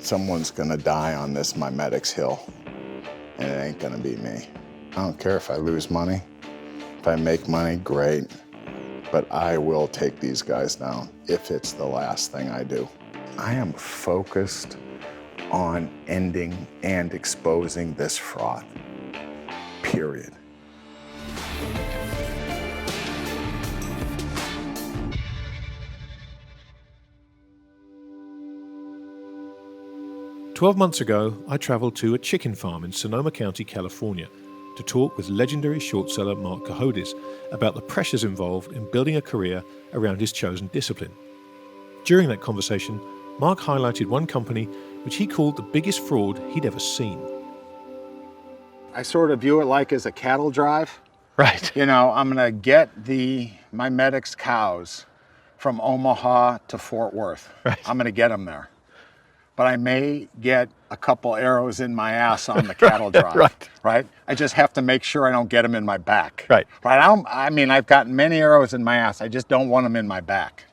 Someone's gonna die on this MiMedX hill, and it ain't gonna be me. I don't care if I lose money. If I make money, great. But I will take these guys down if it's the last thing I do. I am focused on ending and exposing this fraud, period. "12 months ago, I traveled to a chicken farm in Sonoma County, California, to talk with legendary shortseller Marc Cohodes about the pressures involved in building a career around his chosen discipline. During that conversation, Marc highlighted one company which he called the biggest fraud he'd ever seen. I sort of view it like as a cattle drive. Right. You know, I'm gonna get the MiMedX cows from Omaha to Fort Worth. Right. I'm gonna get them there. But I may get a couple arrows in my ass on the cattle drive, right? I just have to make sure I don't get them in my back. Right. I mean, I've gotten many arrows in my ass. I just don't want them in my back.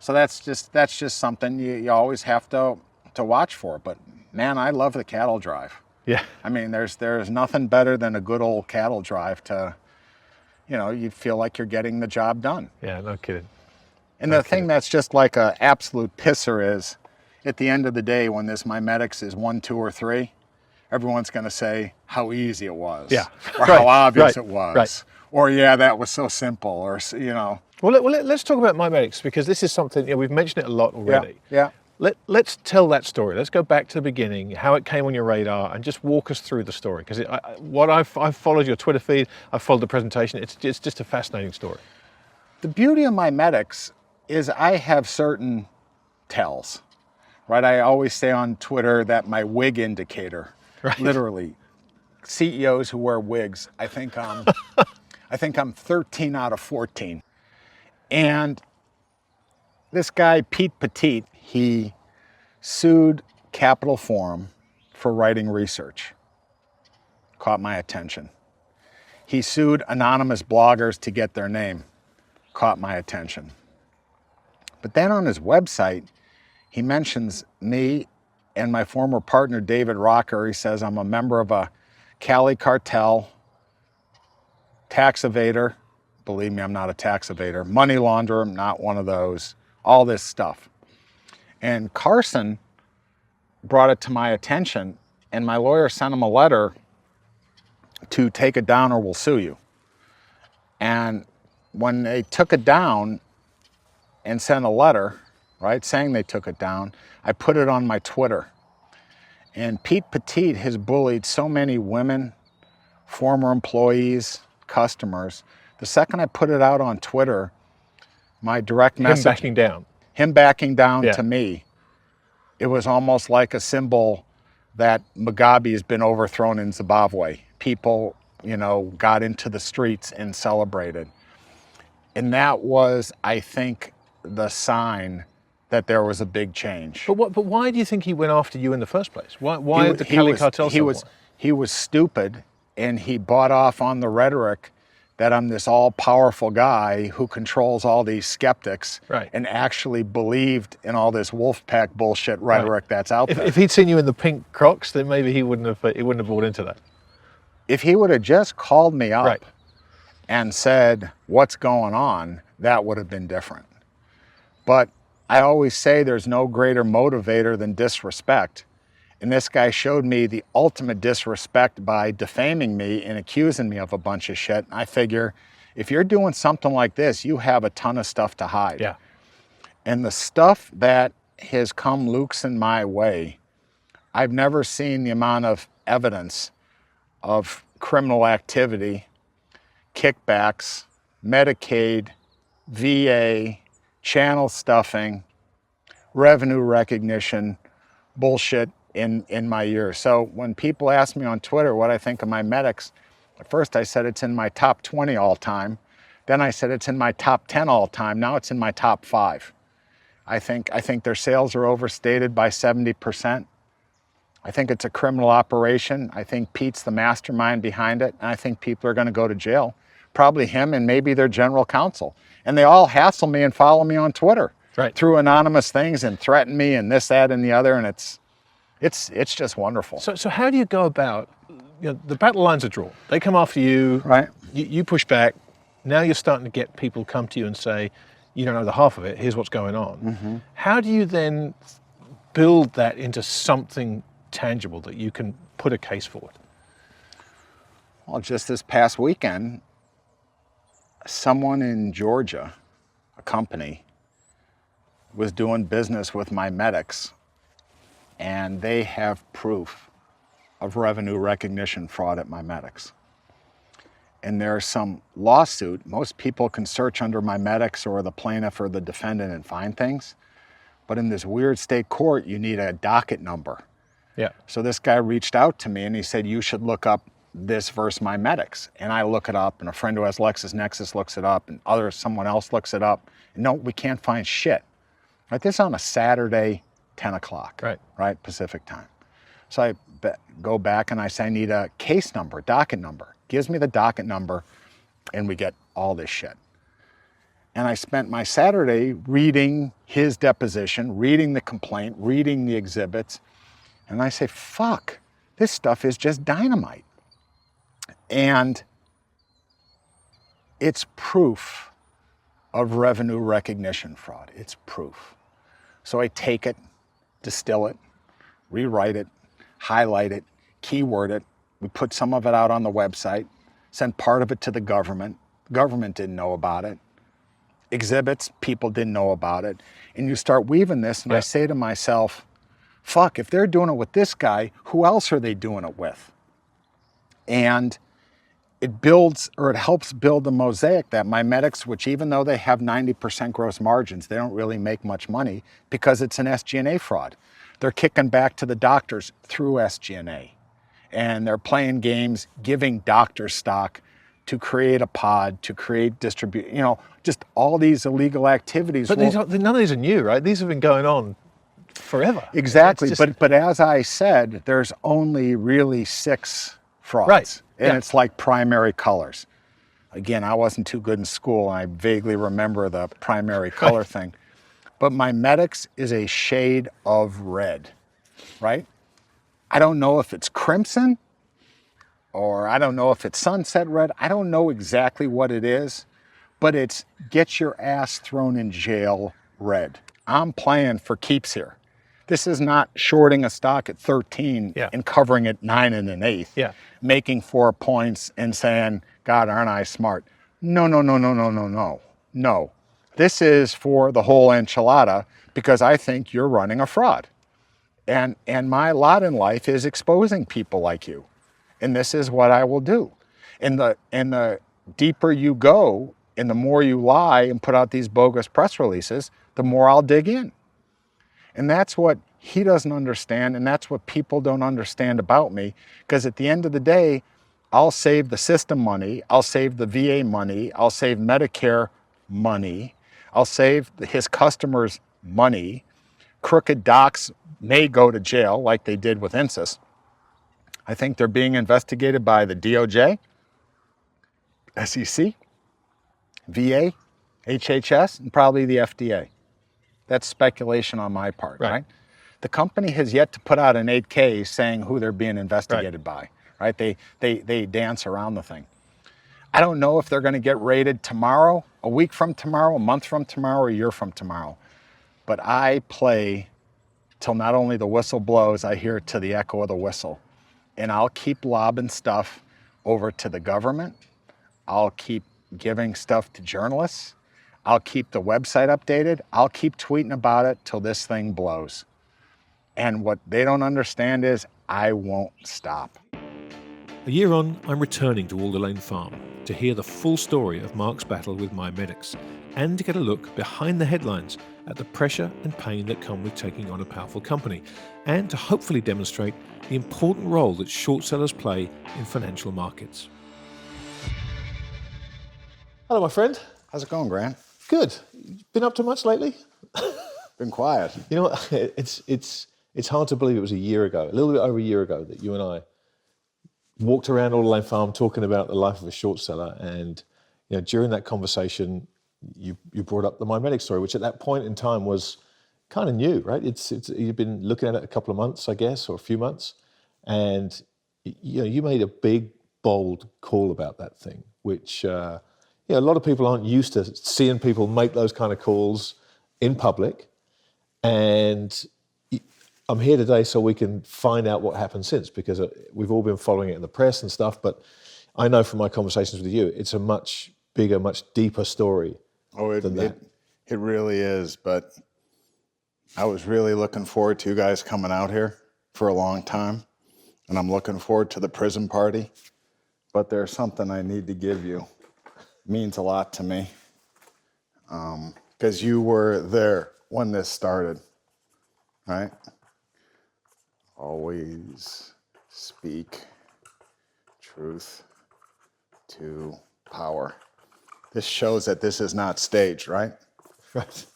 So that's just something you always have to watch for. But man, I love the cattle drive. Yeah. I mean, there's nothing better than a good old cattle drive to, you know, you feel like you're getting the job done. Yeah, no kidding. And the thing that's just like an absolute pisser is, at the end of the day, when this MiMedX is 1, 2, or 3, everyone's going to say how easy it was, or how obvious it was, or yeah, that was so simple, or you know. Well, let's talk about MiMedX, because this is something, you know, we've mentioned it a lot already. Yeah. Let's tell that story. Let's go back to the beginning, how it came on your radar, and just walk us through the story. Because I've followed your Twitter feed, I've followed the presentation. It's just a fascinating story. The beauty of MiMedX is I have certain tells. Right, I always say on Twitter that my wig indicator, literally, CEOs who wear wigs, I think I'm 13 out of 14. And this guy, Pete Petit, he sued Capital Forum for writing research. Caught my attention. He sued anonymous bloggers to get their name. Caught my attention. But then on his website, he mentions me and my former partner, David Rocker. He says I'm a member of a Cali cartel, tax evader. Believe me, I'm not a tax evader. Money launderer, I'm not one of those. All this stuff. And Carson brought it to my attention, and my lawyer sent him a letter to take it down or we'll sue you. And when they took it down and sent a letter, right, saying they took it down, I put it on my Twitter. And Pete Petit has bullied so many women, former employees, customers. The second I put it out on Twitter, my direct message... Him backing down to me. It was almost like a symbol that Mugabe has been overthrown in Zimbabwe. People, you know, got into the streets and celebrated. And that was, I think, the sign that there was a big change. But why do you think he went after you in the first place? Why did the Cali cartel? He was stupid, and he bought off on the rhetoric that I'm this all-powerful guy who controls all these skeptics, and actually believed in all this wolf pack bullshit rhetoric that's out there. If he'd seen you in the pink Crocs, then maybe he wouldn't have bought into that. If he would have just called me up and said, what's going on, that would have been different. But I always say there's no greater motivator than disrespect. And this guy showed me the ultimate disrespect by defaming me and accusing me of a bunch of shit. I figure, if you're doing something like this, you have a ton of stuff to hide. Yeah. And the stuff that has come loosen my way, I've never seen the amount of evidence of criminal activity, kickbacks, Medicaid, VA, channel stuffing, revenue recognition, bullshit in my years. So when people ask me on Twitter what I think of MiMedX, at first I said it's in my top 20 all time. Then I said it's in my top 10 all time. Now it's in my top 5. I think their sales are overstated by 70%. I think it's a criminal operation. I think Pete's the mastermind behind it. And I think people are going to go to jail. Probably him and maybe their general counsel. And they all hassle me and follow me on Twitter through anonymous things and threaten me and this, that, and the other. And it's It's just wonderful. So how do you go about, the battle lines are drawn. They come after you, Right. you push back. Now you're starting to get people come to you and say, you don't know the half of it, here's what's going on. Mm-hmm. How do you then build that into something tangible that you can put a case forward? Well, just this past weekend, someone in Georgia, a company, was doing business with MiMedX, and they have proof of revenue recognition fraud at MiMedX. And there's some lawsuit. Most people can search under MiMedX or the plaintiff or the defendant and find things. But in this weird state court, you need a docket number. Yeah. So this guy reached out to me and he said, you should look up this versus MiMedX. And I look it up, and a friend who has LexisNexis looks it up, and someone else looks it up. And no, we can't find shit. Right? This is on a Saturday, 10 o'clock, right, Pacific time. So I go back and I say, I need a case number, docket number. Gives me the docket number, and we get all this shit. And I spent my Saturday reading his deposition, reading the complaint, reading the exhibits, and I say, fuck, this stuff is just dynamite. And it's proof of revenue recognition fraud. It's proof. So I take it, distill it, rewrite it, highlight it, keyword it. We put some of it out on the website, sent part of it to the government. The government didn't know about it. Exhibits, people didn't know about it. And you start weaving this, and I say to myself, fuck, if they're doing it with this guy, who else are they doing it with? And it builds, or it helps build the mosaic that MiMedX, which even though they have 90% gross margins, they don't really make much money because it's an SG&A fraud. They're kicking back to the doctors through SG&A. And they're playing games, giving doctors stock to create a pod, to create distribute, just all these illegal activities. But none of these are new, right? These have been going on forever. Exactly, but as I said, there's only really 6 frauds. Right. And it's like primary colors. Again, I wasn't too good in school, and I vaguely remember the primary color thing. But MiMedX is a shade of red, right? I don't know if it's crimson, or I don't know if it's sunset red. I don't know exactly what it is, but it's get your ass thrown in jail red. I'm playing for keeps here. This is not shorting a stock at 13 and covering it 9 1/8, making 4 points and saying, God, aren't I smart? No. No. This is for the whole enchilada because I think you're running a fraud. And my lot in life is exposing people like you. And this is what I will do. And the deeper you go and the more you lie and put out these bogus press releases, the more I'll dig in. And that's what he doesn't understand, and that's what people don't understand about me, because at the end of the day, I'll save the system money, I'll save the VA money, I'll save Medicare money, I'll save his customers money. Crooked docs may go to jail like they did with INSYS. I think they're being investigated by the DOJ, SEC, VA, HHS, and probably the FDA. That's speculation on my part, right? The company has yet to put out an 8K saying who they're being investigated by, right? They dance around the thing. I don't know if they're going to get raided tomorrow, a week from tomorrow, a month from tomorrow, or a year from tomorrow. But I play till not only the whistle blows, I hear it to the echo of the whistle. And I'll keep lobbing stuff over to the government. I'll keep giving stuff to journalists. I'll keep the website updated. I'll keep tweeting about it till this thing blows. And what they don't understand is I won't stop. A year on, I'm returning to Alder Lane Farm to hear the full story of Marc's battle with MiMedX and to get a look behind the headlines at the pressure and pain that come with taking on a powerful company, and to hopefully demonstrate the important role that short sellers play in financial markets. Hello, my friend. How's it going, Grant? Good. Been up to much lately? Been quiet. You know what? It's hard to believe it was a year ago, a little bit over a year ago, that you and I walked around Alder Lane Farm talking about the life of a short seller. And during that conversation, you brought up the MiMedX story, which at that point in time was kind of new, right? It's you've been looking at it a couple of months, I guess, or a few months, and you made a big, bold call about that thing, which a lot of people aren't used to seeing people make those kind of calls in public, and I'm here today so we can find out what happened since, because we've all been following it in the press and stuff, but I know from my conversations with you, it's a much bigger, much deeper story than that. It really is, but I was really looking forward to you guys coming out here for a long time, and I'm looking forward to the prison party, but there's something I need to give you. It means a lot to me, because you were there when this started, right? Always speak truth to power. This shows that this is not staged, right? Right.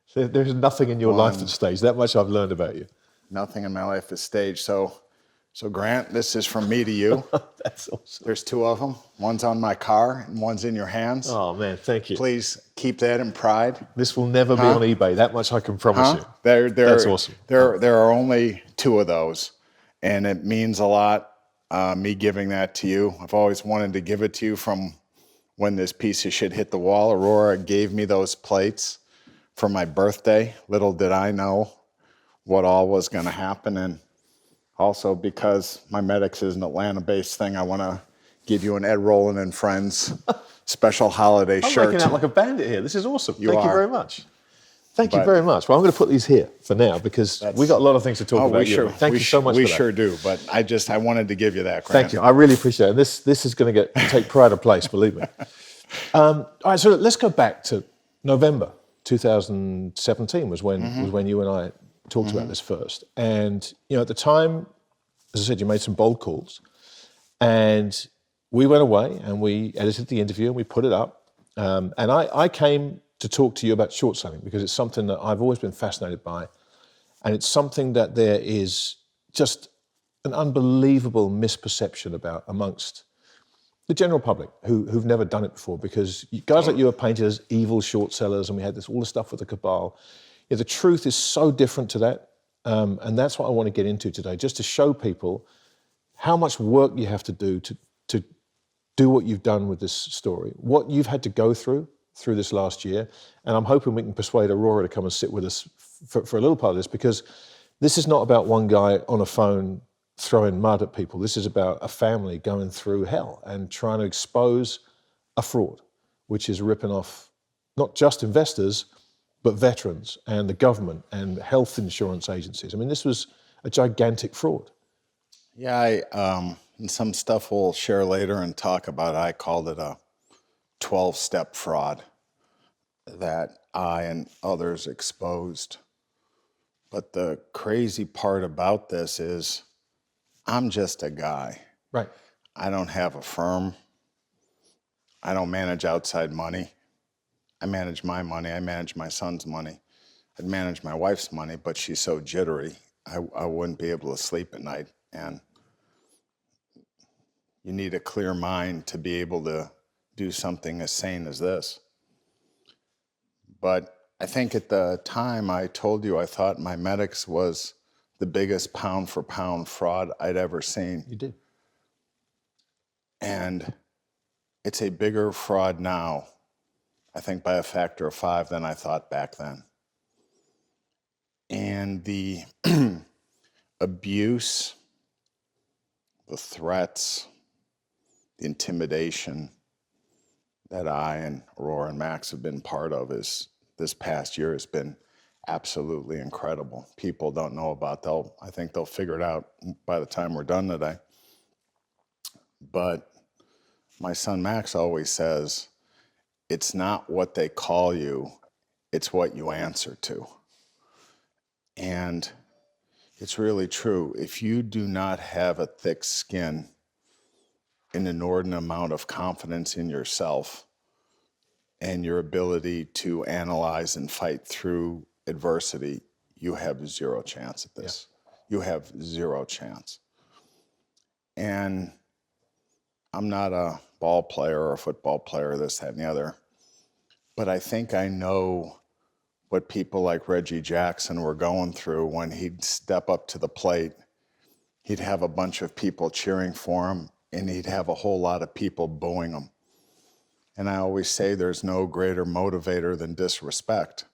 So there's nothing in your life that's staged. That much I've learned about you. Nothing in my life is staged. So Grant, this is from me to you. That's awesome. There's 2 of them. One's on my car and one's in your hands. Oh, man, thank you. Please keep that in pride. This will never be on eBay. That much I can promise you. That's awesome. There are only 2 of those, and it means a lot, me giving that to you. I've always wanted to give it to you from when this piece of shit hit the wall. Aurora gave me those plates for my birthday. Little did I know what all was going to happen. And also, because MiMedX is an Atlanta-based thing, I want to give you an Ed Roland and Friends special holiday shirt. I'm making out like a bandit here. This is awesome. Thank you very much. Thank you But- very much. Well, I'm going to put these here for now because we got a lot of things to talk about. Thank you so much for that. We sure do, but I wanted to give you that, Grant. Thank you. I really appreciate it. This is going to take pride of place, believe me. All right, so let's go back to November 2017 was when you and I talked about this first. And at the time, as I said, you made some bold calls, and we went away and we edited the interview and we put it up. And I came to talk to you about short selling because it's something that I've always been fascinated by, and it's something that there is just an unbelievable misperception about amongst the general public who've never done it before, because guys like you are painted as evil short sellers, and we had all this stuff with the cabal. The truth is so different to that, and that's what I want to get into today, just to show people how much work you have to do to do what you've done with this story, what you've had to go through this last year, and I'm hoping we can persuade Aurora to come and sit with us for a little part of this, because this is not about one guy on a phone throwing mud at people. This is about a family going through hell and trying to expose a fraud, which is ripping off not just investors, but veterans and the government and health insurance agencies. I mean, this was a gigantic fraud. Yeah, and some stuff we'll share later and talk about. I called it a 12-step fraud that I and others exposed. But the crazy part about this is I'm just a guy. Right. I don't have a firm. I don't manage outside money. I manage my money. I manage my son's money. I'd manage my wife's money, but she's so jittery, I wouldn't be able to sleep at night. And you need a clear mind to be able to do something as sane as this. But I think at the time I told you I thought MiMedX was the biggest pound-for-pound fraud I'd ever seen. You did. And it's a bigger fraud now, I think by a factor of 5 than I thought back then. And the abuse, the threats, the intimidation that I and Aurora and Max have been part of this past year has been absolutely incredible. People don't know about. I think they'll figure it out by the time we're done today. But my son Max always says, it's not what they call you, it's what you answer to. And it's really true. If you do not have a thick skin, an inordinate amount of confidence in yourself and your ability to analyze and fight through adversity, you have zero chance at this. Yeah. You have zero chance. And I'm not a ball player or a football player, this, that, and the other, but I think I know what people like Reggie Jackson were going through when he'd step up to the plate. He'd have a bunch of people cheering for him, and he'd have a whole lot of people booing him. And I always say there's no greater motivator than disrespect.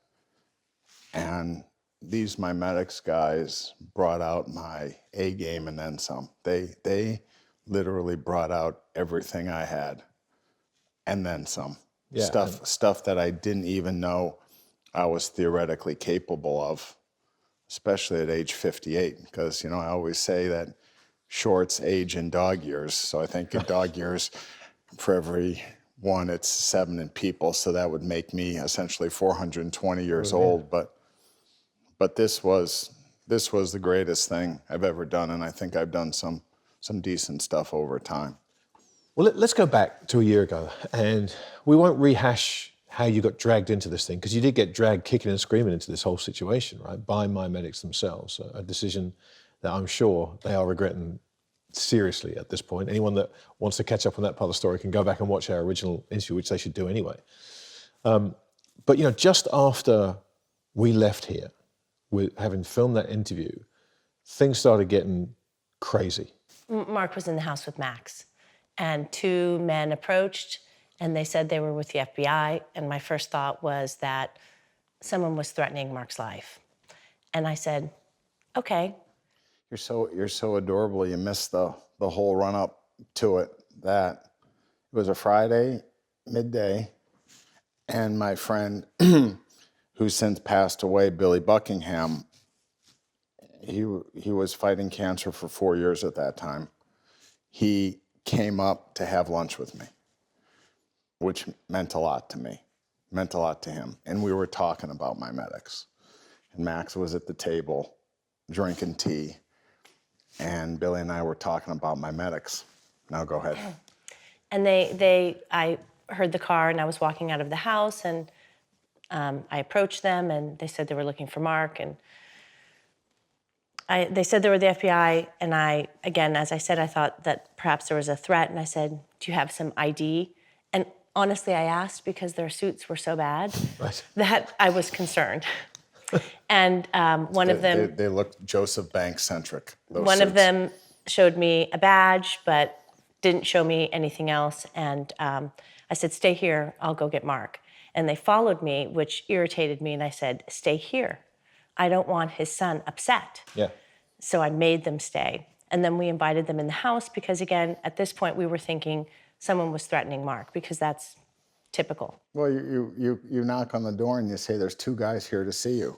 And these MiMedX guys brought out my A game and then some. They literally brought out everything I had and then some. Yeah, Stuff that I didn't even know I was theoretically capable of, especially at age 58. Because, I always say that shorts age in dog years. So I think in dog years, for every one, it's 7 in people. So that would make me essentially 420 years old. But this was the greatest thing I've ever done, and I think I've done some decent stuff over time. Well, let's go back to a year ago, and we won't rehash how you got dragged into this thing, because you did get dragged kicking and screaming into this whole situation, right, by MiMedX themselves, a decision that I'm sure they are regretting seriously at this point. Anyone that wants to catch up on that part of the story can go back and watch our original interview, which they should do anyway. But, just after we left here, with having filmed that interview, things started getting crazy. Mark was in the house with Max, and 2 men approached, and they said they were with the FBI, and my first thought was that someone was threatening Mark's life. And I said, okay. You're so adorable. You missed the whole run up to it. That it was a Friday midday, and my friend who's since passed away, Billy Buckingham, he was fighting cancer for 4 years at that time. He came up to have lunch with me, which meant a lot to me, meant a lot to him. And we were talking about MiMedX. And Max was at the table drinking tea, and Billy and I were talking about MiMedX. Now go ahead. And I heard the car, and I was walking out of the house, and I approached them, and they said they were looking for Mark, and they said they were the FBI, and again, as I said, I thought that perhaps there was a threat, and I said, do you have some ID? And honestly, I asked because their suits were so bad that I was concerned. And one of them... They looked Joseph Banks-centric, One of them showed me a badge, but didn't show me anything else, and I said, stay here, I'll go get Mark. And they followed me, which irritated me, and I said, stay here. I don't want his son upset. Yeah. So I made them stay. And then we invited them in the house because, again, at this point, we were thinking someone was threatening Mark, because that's typical. Well, you knock on the door and you say, there's 2 guys here to see you.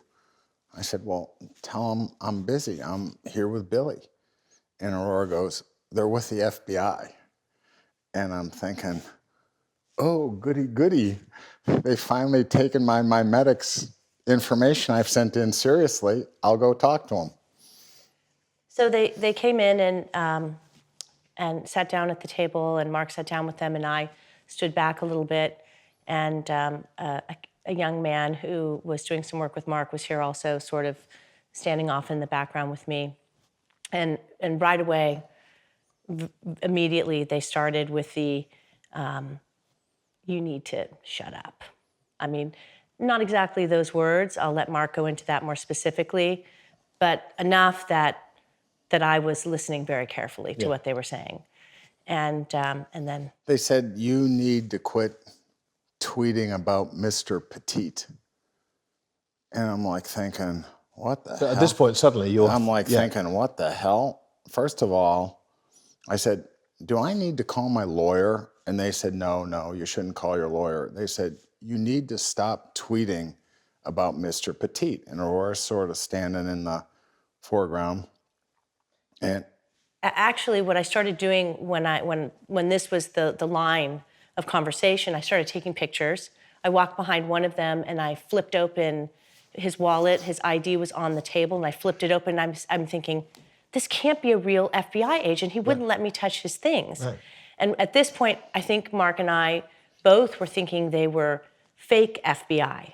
I said, well, tell them I'm busy. I'm here with Billy. And Aurora goes, they're with the FBI. And I'm thinking, oh, goody, goody. They finally taken my MiMedX information I've sent in seriously. I'll go talk to them. So they came in and sat down at the table, and Mark sat down with them, and I stood back a little bit. And a young man who was doing some work with Mark was here also, sort of standing off in the background with me. And right away, immediately, they started with the, you need to shut up. I mean, not exactly those words. I'll let Mark go into that more specifically, but enough that I was listening very carefully to what they were saying. And then... They said, you need to quit tweeting about Mr. Petite. And I'm like thinking, what the hell? At this point, suddenly I'm like thinking, what the hell? First of all, I said, do I need to call my lawyer? And they said, no, you shouldn't call your lawyer. They said, you need to stop tweeting about Mr. Petite. And Aurora's sort of standing in the foreground. And actually, what I started doing when this was the line of conversation, I started taking pictures. I walked behind one of them, and I flipped open his wallet. His ID was on the table, and I flipped it open, and I'm thinking, this can't be a real FBI agent. He wouldn't let me touch his things. Right. And at this point, I think Mark and I both were thinking they were fake FBI.